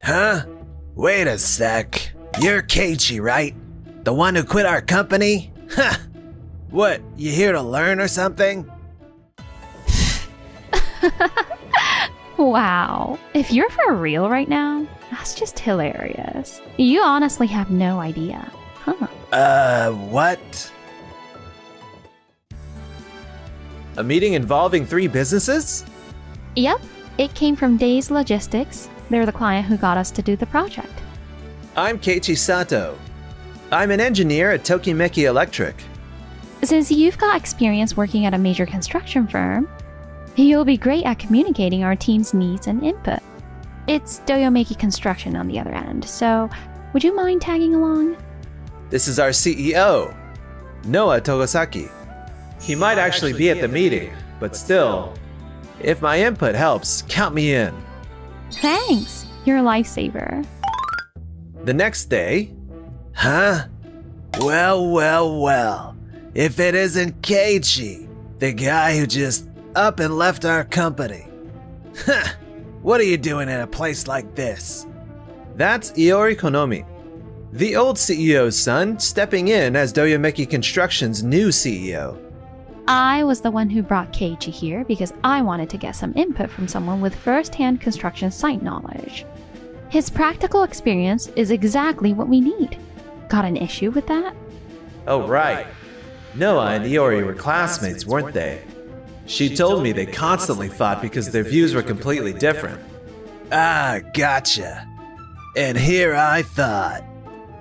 Huh? Wait a sec. You're Keiichi, right? The one who quit our company? Huh. What, you here to learn or something? Wow. If you're for real right now, that's just hilarious. You honestly have no idea, huh? What? A meeting involving 3 businesses? Yep, it came from Days Logistics. They're the client who got us to do the project. I'm Keiichi Sato. I'm an engineer at Tokimeki Electric. Since you've got experience working at a major construction firm, you'll be great at communicating our team's needs and input. It's Doyomeki Construction on the other end, so would you mind tagging along? This is our CEO, Noah Togasaki. He might actually be at the meeting, but still, if my input helps, count me in. Thanks, you're a lifesaver. The next day, Huh? Well. If it isn't Keiichi, the guy who just up and left our company. Huh. What are you doing in a place like this? that's Iori Konomi, the old CEO's son, stepping in as Doyomeki Construction's new CEO. I was the one who brought Keiichi here because I wanted to get some input from someone with first-hand construction site knowledge. His practical experience is exactly what we need. Got an issue with that? Oh, right. Noah and Iori were classmates, weren't they? She told me they constantly fought because their views were completely different. Ah, gotcha. And here I thought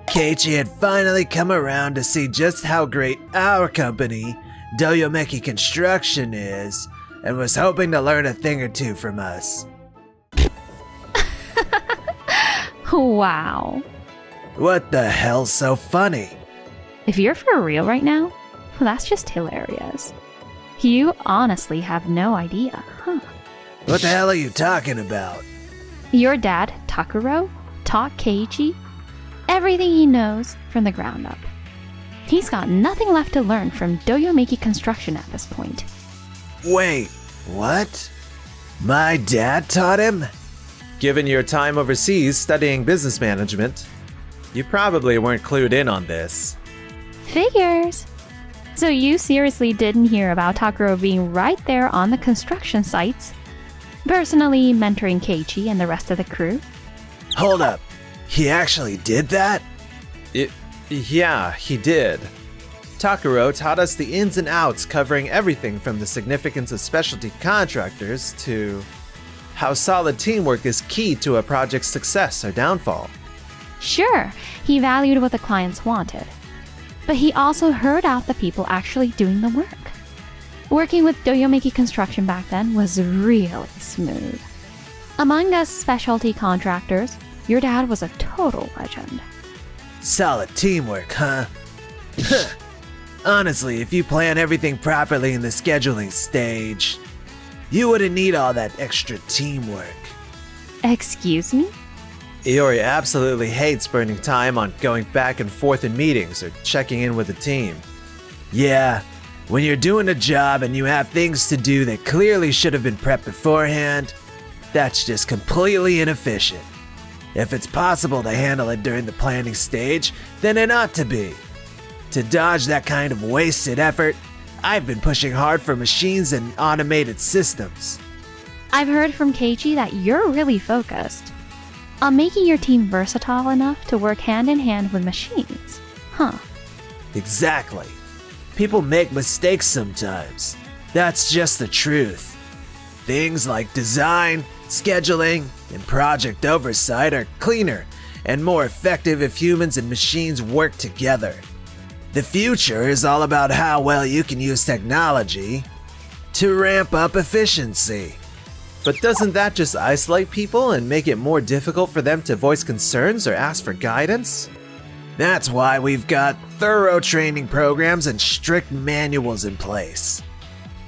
Keiichi had finally come around to see just how great our company, Doyomeki Construction, is, and was hoping to learn a thing or two from us. Wow. What the hell's so funny? If you're for real right now, that's just hilarious. You honestly have no idea, huh? What the hell are you talking about? Your dad, Takuro, taught Keiichi everything he knows from the ground up. He's got nothing left to learn from Doyomeki Construction at this point. Wait, what? My dad taught him? Given your time overseas studying business management, you probably weren't clued in on this. Figures. So you seriously didn't hear about Takuro being right there on the construction sites, personally mentoring Keiichi and the rest of the crew? Hold up, he actually did that? Yeah, he did. Takuro taught us the ins and outs, covering everything from the significance of specialty contractors to how solid teamwork is key to a project's success or downfall. Sure, he valued what the clients wanted, but he also heard out the people actually doing the work. Working with Doyomeki Construction back then was really smooth. Among us specialty contractors, your dad was a total legend. Solid teamwork, huh? Honestly, if you plan everything properly in the scheduling stage, you wouldn't need all that extra teamwork. Excuse me? Iori absolutely hates burning time on going back and forth in meetings or checking in with the team. Yeah, when you're doing a job and you have things to do that clearly should have been prepped beforehand, that's just completely inefficient. If it's possible to handle it during the planning stage, then it ought to be. To dodge that kind of wasted effort, I've been pushing hard for machines and automated systems. I've heard from Keiichi that you're really focused on making your team versatile enough to work hand in hand with machines, huh? Exactly. People make mistakes sometimes. That's just the truth. Things like design, scheduling, and project oversight are cleaner and more effective if humans and machines work together. The future is all about how well you can use technology to ramp up efficiency. But doesn't that just isolate people and make it more difficult for them to voice concerns or ask for guidance? That's why we've got thorough training programs and strict manuals in place.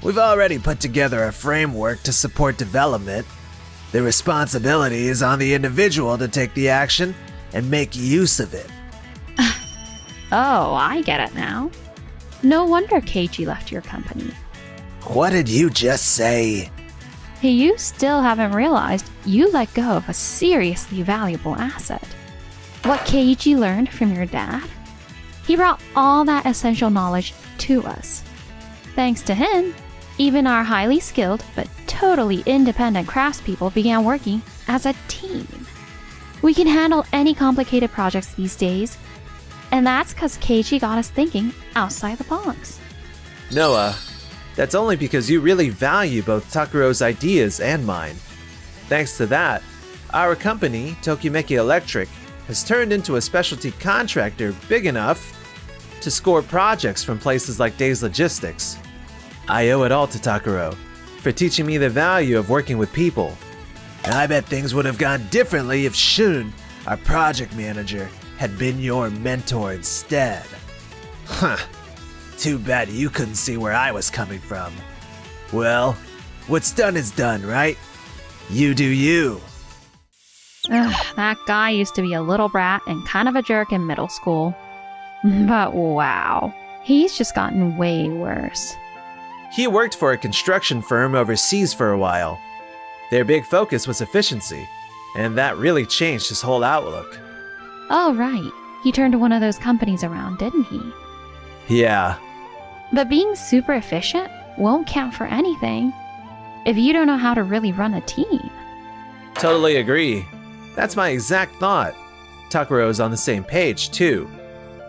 We've already put together a framework to support development. The responsibility is on the individual to take the action and make use of it. Oh, I get it now. No wonder Keiichi left your company. What did you just say? You still haven't realized you let go of a seriously valuable asset. What Keiichi learned from your dad? He brought all that essential knowledge to us. Thanks to him, even our highly skilled but totally independent craftspeople began working as a team. We can handle any complicated projects these days, and that's because Keiichi got us thinking outside the box. Noah, that's only because you really value both Takuro's ideas and mine. Thanks to that, our company, Tokimeki Electric, has turned into a specialty contractor big enough to score projects from places like Days Logistics. I owe it all to Takuro for teaching me the value of working with people. And I bet things would have gone differently if Shun, our project manager, had been your mentor instead. Huh. Too bad you couldn't see where I was coming from. Well, what's done is done, right? You do you. Ugh, that guy used to be a little brat and kind of a jerk in middle school. But wow, he's just gotten way worse. He worked for a construction firm overseas for a while. Their big focus was efficiency, and that really changed his whole outlook. Oh right, he turned one of those companies around, didn't he? Yeah. But being super efficient won't count for anything if you don't know how to really run a team. Totally agree. That's my exact thought. Takuro is on the same page, too.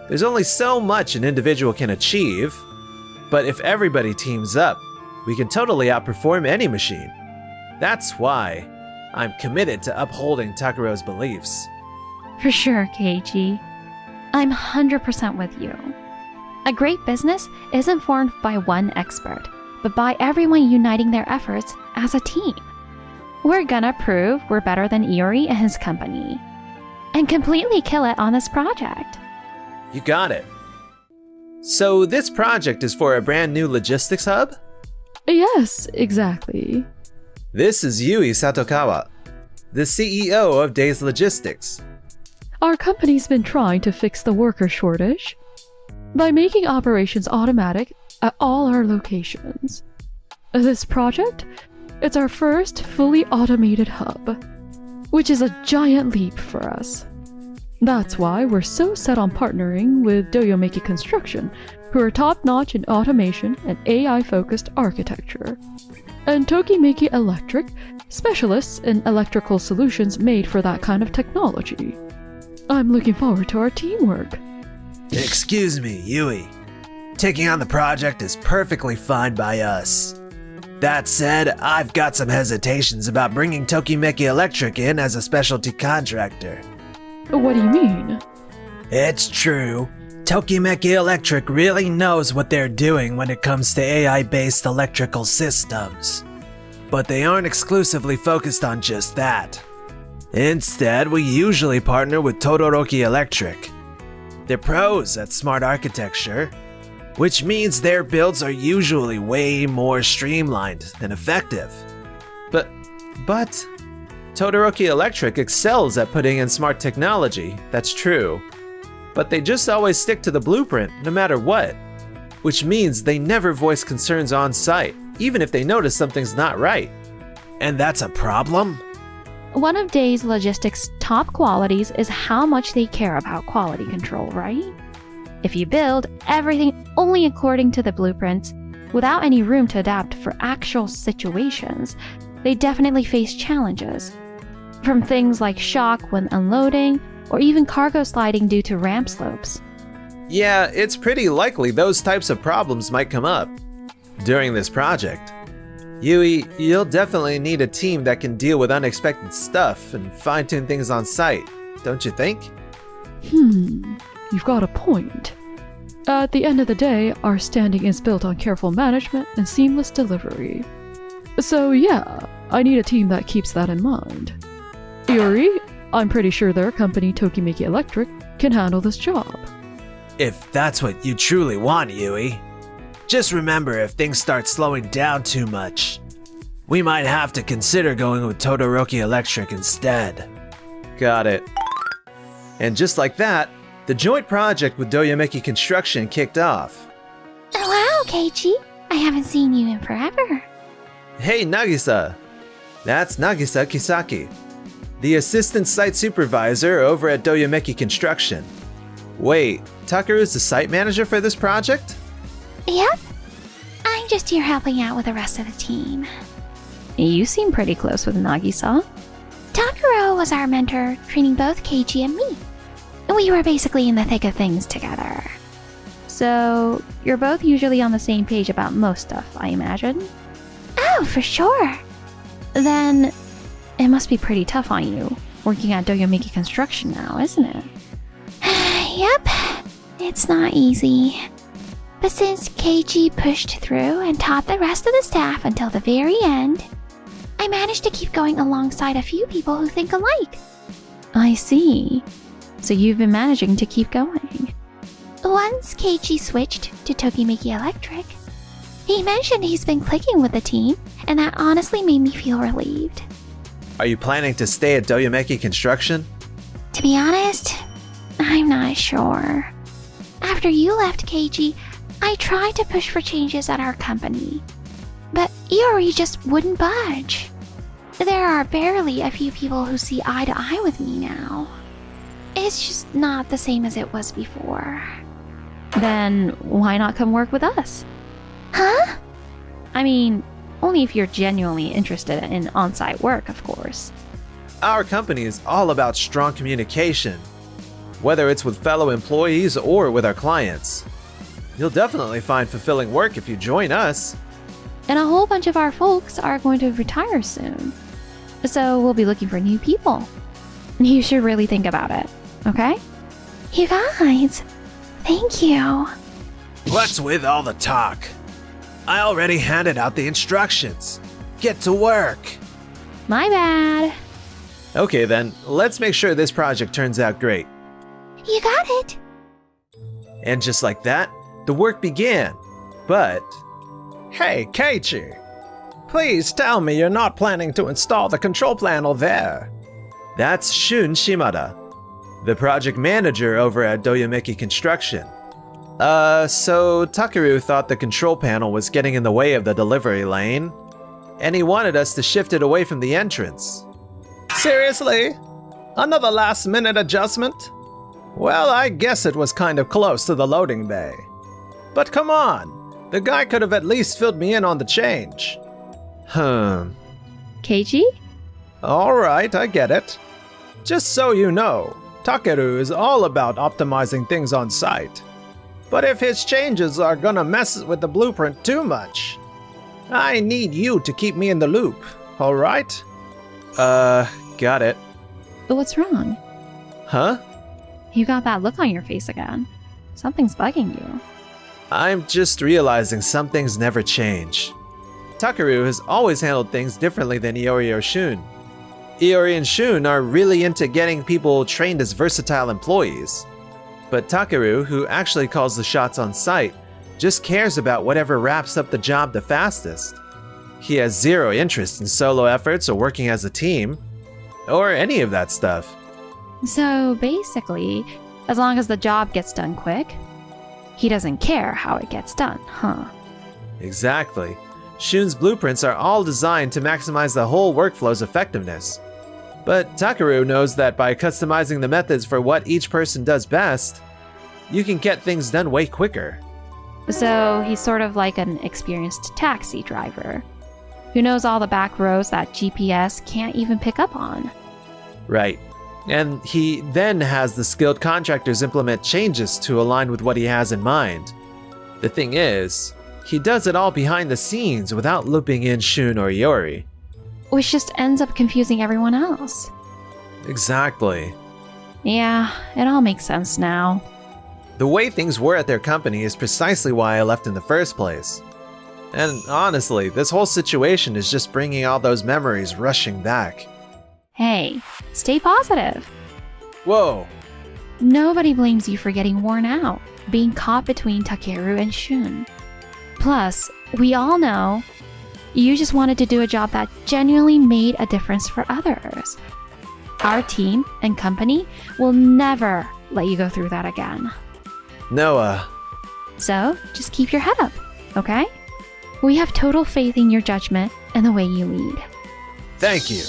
There's only so much an individual can achieve, but if everybody teams up, we can totally outperform any machine. That's why I'm committed to upholding Takuro's beliefs. For sure, Keiichi. I'm 100% with you. A great business isn't formed by one expert, but by everyone uniting their efforts as a team. We're gonna prove we're better than Iori and his company, and completely kill it on this project. You got it. So this project is for a brand new logistics hub? Yes, exactly. This is Yui Satokawa, the CEO of Days Logistics. Our company's been trying to fix the worker shortage by making operations automatic at all our locations. This project, it's our first fully automated hub, which is a giant leap for us. That's why we're so set on partnering with Doyomeki Construction, who are top-notch in automation and AI-focused architecture, and Tokimeki Electric, specialists in electrical solutions made for that kind of technology. I'm looking forward to our teamwork. Excuse me, Yui. Taking on the project is perfectly fine by us. That said, I've got some hesitations about bringing Tokimeki Electric in as a specialty contractor. What do you mean? It's true. Tokimeki Electric really knows what they're doing when it comes to AI-based electrical systems. But they aren't exclusively focused on just that. Instead, we usually partner with Todoroki Electric. They're pros at smart architecture, which means their builds are usually way more streamlined and effective. But Todoroki Electric excels at putting in smart technology, that's true. But they just always stick to the blueprint, no matter what. Which means they never voice concerns on site, even if they notice something's not right. And that's a problem? One of Days Logistics' top qualities is how much they care about quality control, right? If you build everything only according to the blueprints, without any room to adapt for actual situations, they definitely face challenges. From things like shock when unloading, or even cargo sliding due to ramp slopes. Yeah, it's pretty likely those types of problems might come up during this project. Yui, you'll definitely need a team that can deal with unexpected stuff and fine-tune things on site, don't you think? You've got a point. At the end of the day, our standing is built on careful management and seamless delivery. So yeah, I need a team that keeps that in mind. Iori, I'm pretty sure their company, Tokimeki Electric, can handle this job. If that's what you truly want, Yui. Just remember, if things start slowing down too much, we might have to consider going with Todoroki Electric instead. Got it. And just like that, the joint project with Doyomeki Construction kicked off. Oh, wow, Keiichi. I haven't seen you in forever. Hey, Nagisa! That's Nagisa Kisaki, the assistant site supervisor over at Doyomeki Construction. Wait, Takeru's the site manager for this project? Yep. I'm just here helping out with the rest of the team. You seem pretty close with Nagisa. Takuro was our mentor, training both Keiji and me. We were basically in the thick of things together. So, you're both usually on the same page about most stuff, I imagine? Oh, for sure. Then, it must be pretty tough on you, working at Doyomeki Construction now, isn't it? Yep, it's not easy. But since Keiji pushed through and taught the rest of the staff until the very end, I managed to keep going alongside a few people who think alike. I see. So you've been managing to keep going. Once Keiji switched to Tokimeki Electric, he mentioned he's been clicking with the team, and that honestly made me feel relieved. Are you planning to stay at Doyomeki Construction? To be honest, I'm not sure. After you left, Keiji, I tried to push for changes at our company, but Iori just wouldn't budge. There are barely a few people who see eye to eye with me now. It's just not the same as it was before. Then why not come work with us? Huh? I mean, only if you're genuinely interested in on-site work, of course. Our company is all about strong communication, whether it's with fellow employees or with our clients. You'll definitely find fulfilling work if you join us. And a whole bunch of our folks are going to retire soon. So we'll be looking for new people. You should really think about it, okay? You guys, thank you. What's with all the talk? I already handed out the instructions. Get to work. My bad. Okay then, let's make sure this project turns out great. You got it. And just like that, the work began. But... Hey, Keiichi! Please tell me you're not planning to install the control panel there. That's Shun Shimada, the project manager over at Doyomeki Construction. So Takeru thought the control panel was getting in the way of the delivery lane, and he wanted us to shift it away from the entrance. Seriously? Another last-minute adjustment? Well, I guess it was kind of close to the loading bay. But come on, the guy could have at least filled me in on the change. Keiji? Alright, I get it. Just so you know, Takeru is all about optimizing things on site. But if his changes are gonna mess with the blueprint too much, I need you to keep me in the loop, alright? Got it. But what's wrong? Huh? You got that look on your face again. Something's bugging you. I'm just realizing some things never change. Takeru has always handled things differently than Iori or Shun. Iori and Shun are really into getting people trained as versatile employees. But Takeru, who actually calls the shots on site, just cares about whatever wraps up the job the fastest. He has zero interest in solo efforts or working as a team, or any of that stuff. So basically, as long as the job gets done quick, he doesn't care how it gets done, huh? Exactly. Shun's blueprints are all designed to maximize the whole workflow's effectiveness. But Takeru knows that by customizing the methods for what each person does best, you can get things done way quicker. So he's sort of like an experienced taxi driver, who knows all the back roads that GPS can't even pick up on. Right. And he then has the skilled contractors implement changes to align with what he has in mind. The thing is, he does it all behind the scenes without looping in Shun or Iori. Which just ends up confusing everyone else. Exactly. Yeah, it all makes sense now. The way things were at their company is precisely why I left in the first place. And honestly, this whole situation is just bringing all those memories rushing back. Hey, stay positive. Whoa! Nobody blames you for getting worn out, being caught between Takeru and Shun. Plus, we all know you just wanted to do a job that genuinely made a difference for others. Our team and company will never let you go through that again. Noah. So, just keep your head up, okay? We have total faith in your judgment and the way you lead. Thank you.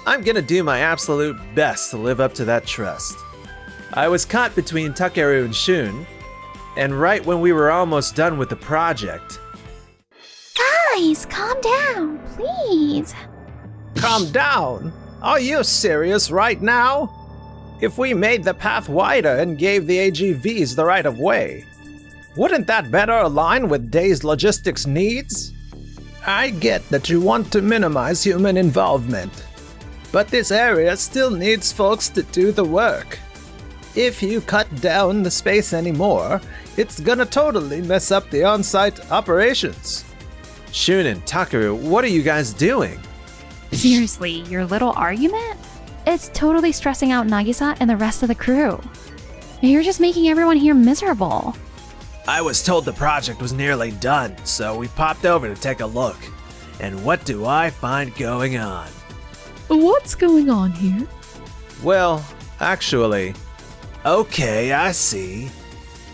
I'm gonna do my absolute best to live up to that trust. I was caught between Takeru and Shun, and right when we were almost done with the project. Guys, calm down, please. Calm down. Are you serious right now? If we made the path wider and gave the AGVs the right of way, wouldn't that better align with Day's logistics needs? I get that you want to minimize human involvement, but this area still needs folks to do the work. If you cut down the space anymore, it's gonna totally mess up the on-site operations. Shun and Takeru, what are you guys doing? Seriously, your little argument? It's totally stressing out Nagisa and the rest of the crew. You're just making everyone here miserable. I was told the project was nearly done, so we popped over to take a look. And what do I find going on? What's going on here? Well, actually, Okay, I see.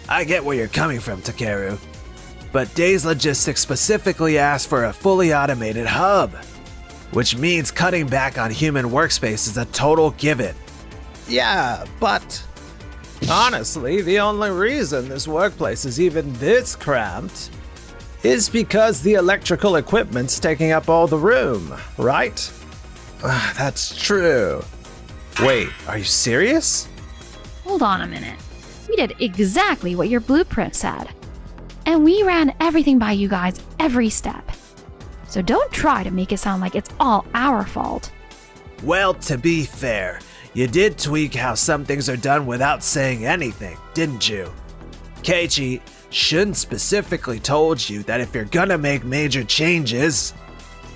I get where you're coming from, Takeru. But Day's Logistics specifically asked for a fully automated hub, which means cutting back on human workspace is a total given. Yeah, but honestly, the only reason this workplace is even this cramped is because the electrical equipment's taking up all the room, right? That's true. wait, are you serious? Hold on a minute. We did exactly what your blueprint said. And we ran everything by you guys every step. So don't try to make it sound like it's all our fault. Well, to be fair, you did tweak how some things are done without saying anything, didn't you? Keiichi, Shun specifically told you that if you're gonna make major changes,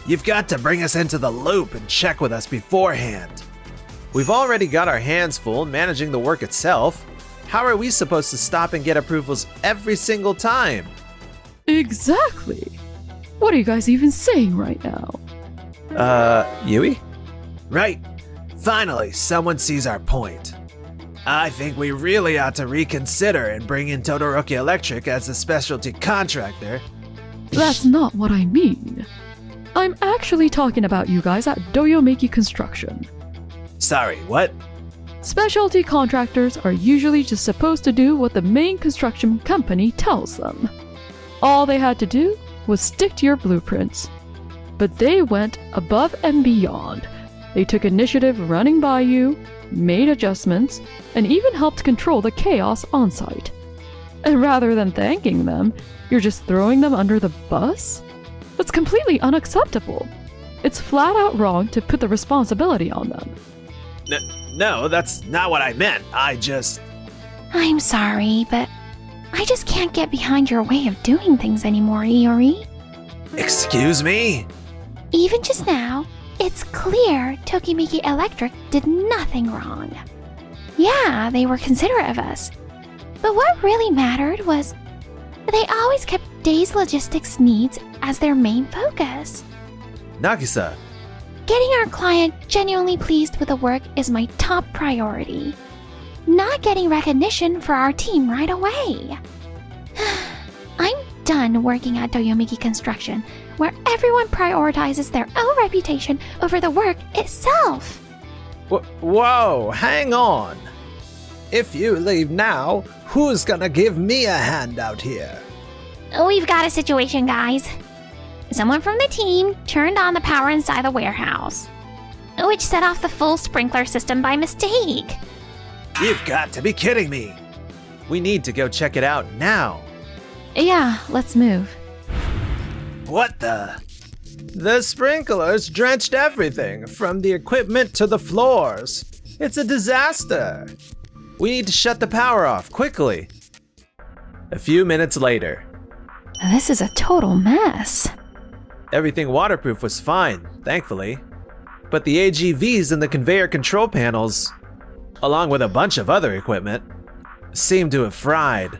you've got to bring us into the loop and check with us beforehand. We've already got our hands full managing the work itself. How are we supposed to stop and get approvals every single time? Exactly. What are you guys even saying right now? Yui? Right. Finally, someone sees our point. I think we really ought to reconsider and bring in Todoroki Electric as a specialty contractor. That's not what I mean. I'm actually talking about you guys at Doyomeki Construction. Sorry, what? Specialty contractors are usually just supposed to do what the main construction company tells them. All they had to do was stick to your blueprints. But they went above and beyond. They took initiative running by you, made adjustments, and even helped control the chaos on site. And rather than thanking them, you're just throwing them under the bus? That's completely unacceptable. It's flat out wrong to put the responsibility on them. No, that's not what I meant. I'm sorry, but I just can't get behind your way of doing things anymore, Iori. Excuse me? Even just now, it's clear Tokimeki Electric did nothing wrong. Yeah, they were considerate of us. But what really mattered was they always kept Day's logistics needs as their main focus. Nagisa, Getting our client genuinely pleased with the work is my top priority. Not getting recognition for our team right away. I'm done working at Doyomeki Construction, where everyone prioritizes their own reputation over the work itself. Whoa, hang on. If you leave now, who's gonna give me a hand out here? We've got a situation, guys. Someone from the team turned on the power inside the warehouse, which set off the full sprinkler system by mistake. You've got to be kidding me. we need to go check it out now. Yeah, let's move. What the? The sprinklers drenched everything, from the equipment to the floors. It's a disaster. We need to shut the power off, quickly. A few minutes later. This is a total mess. Everything waterproof was fine, thankfully. But the AGVs and the conveyor control panels, along with a bunch of other equipment, seemed to have fried.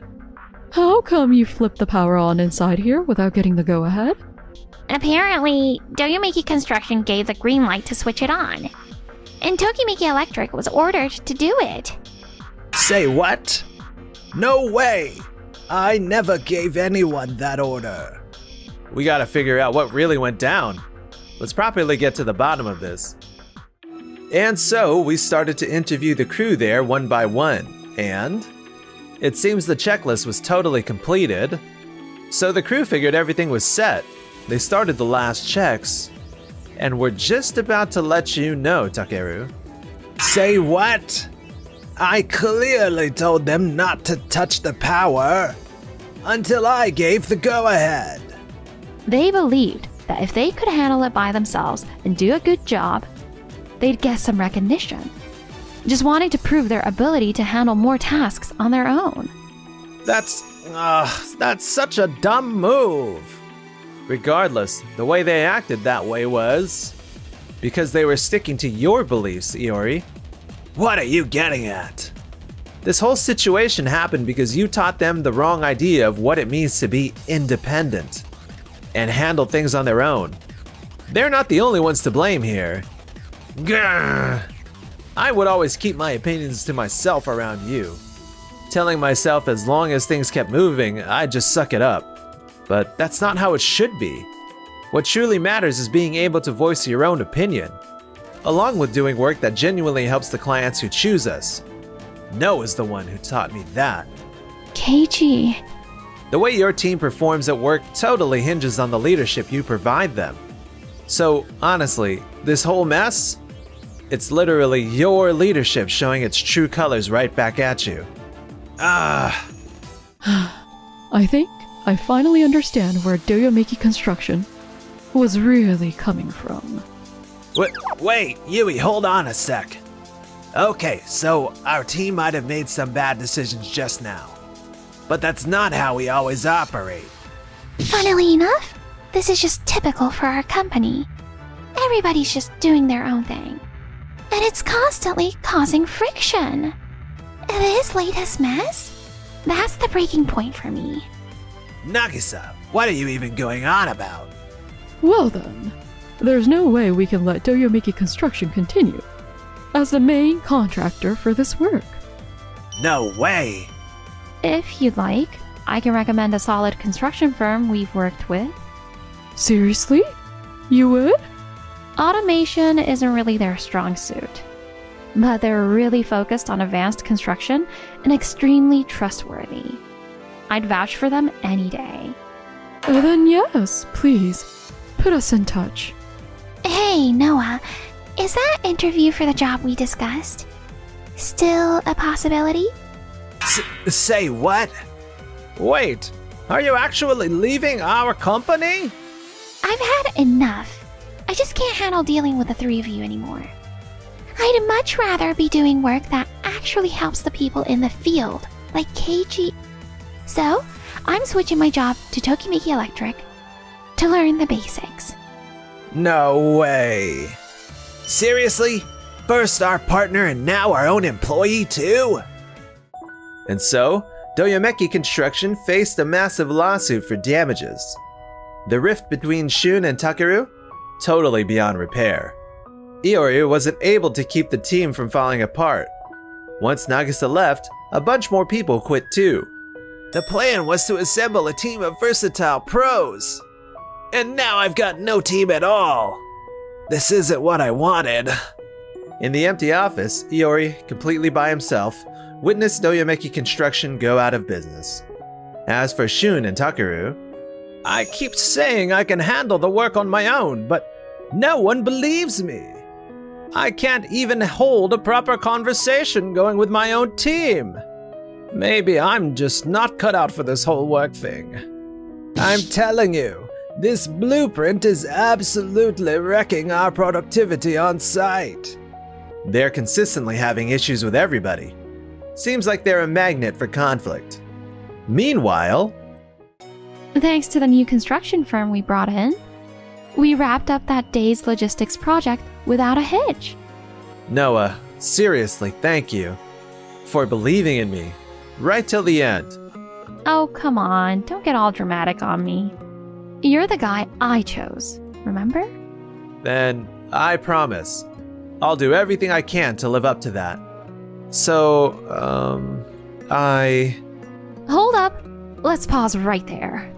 How come you flipped the power on inside here without getting the go-ahead? Apparently, Doyomeki Construction gave the green light to switch it on, and Tokimeki Electric was ordered to do it. Say what? No way! I never gave anyone that order. We gotta figure out what really went down. let's properly get to the bottom of this. And so we started to interview the crew there one by one, and it seems the checklist was totally completed. So the crew figured everything was set. They started the last checks, and we're just about to let you know, Takeru. Say what? I clearly told them not to touch the power until I gave the go-ahead. They believed that if they could handle it by themselves and do a good job, they'd get some recognition, just wanting to prove their ability to handle more tasks on their own. That's such a dumb move. Regardless, the way they acted that way was because they were sticking to your beliefs, Iori. What are you getting at? This whole situation happened because you taught them the wrong idea of what it means to be independent and handle things on their own. They're not the only ones to blame here. Grr. I would always keep my opinions to myself around you, telling myself as long as things kept moving, I'd just suck it up. But that's not how it should be. What truly matters is being able to voice your own opinion, along with doing work that genuinely helps the clients who choose us. No is the one who taught me that. Keiji. The way your team performs at work totally hinges on the leadership you provide them. So honestly, this whole mess, it's literally your leadership showing its true colors right back at you. I think I finally understand where Doyomeki Construction was really coming from. Wait, Yui, hold on a sec. Okay, so our team might have made some bad decisions just now, but that's not how we always operate. Funnily enough, this is just typical for our company. Everybody's just doing their own thing. And it's constantly causing friction. This latest mess? That's the breaking point for me. Nagisa, what are you even going on about? Well then, there's no way we can let Doyomeki Construction continue as the main contractor for this work. No way! If you'd like, I can recommend a solid construction firm we've worked with. Seriously? You would? Automation isn't really their strong suit, but they're really focused on advanced construction and extremely trustworthy. I'd vouch for them any day. Then yes, please, put us in touch. Hey, Noah, is that interview for the job we discussed still a possibility? Say what? Wait, are you actually leaving our company? I've had enough. I just can't handle dealing with the three of you anymore. I'd much rather be doing work that actually helps the people in the field, like Keiji. So, I'm switching my job to Tokimeki Electric to learn the basics. No way. Seriously? First our partner and now our own employee too? And so, Doyomeki Construction faced a massive lawsuit for damages. The rift between Shun and Takeru? Totally beyond repair. Iori wasn't able to keep the team from falling apart. Once Nagisa left, a bunch more people quit too. The plan was to assemble a team of versatile pros. And now I've got no team at all. This isn't what I wanted. In the empty office, Iori, completely by himself, witnessed Doyomeki Construction go out of business. As for Shun and Takeru, I keep saying I can handle the work on my own, but no one believes me. I can't even hold a proper conversation going with my own team. Maybe I'm just not cut out for this whole work thing. I'm telling you, this blueprint is absolutely wrecking our productivity on site. they're consistently having issues with everybody. Seems like they're a magnet for conflict. Meanwhile, Thanks to the new construction firm we brought in, we wrapped up that day's logistics project without a hitch. Noah, seriously, thank you for believing in me right till the end. Oh, come on, don't get all dramatic on me. You're the guy I chose, remember? Then I promise I'll do everything I can to live up to that. So, Hold up, let's pause right there.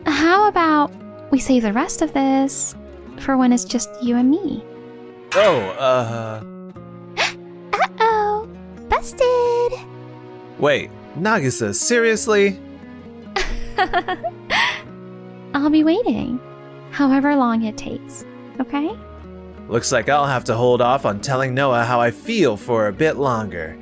How about we save the rest of this for when it's just you and me. Uh-oh. Busted. Wait, Nagisa, seriously? I'll be waiting, however long it takes, okay? Looks like I'll have to hold off on telling Noah how I feel for a bit longer.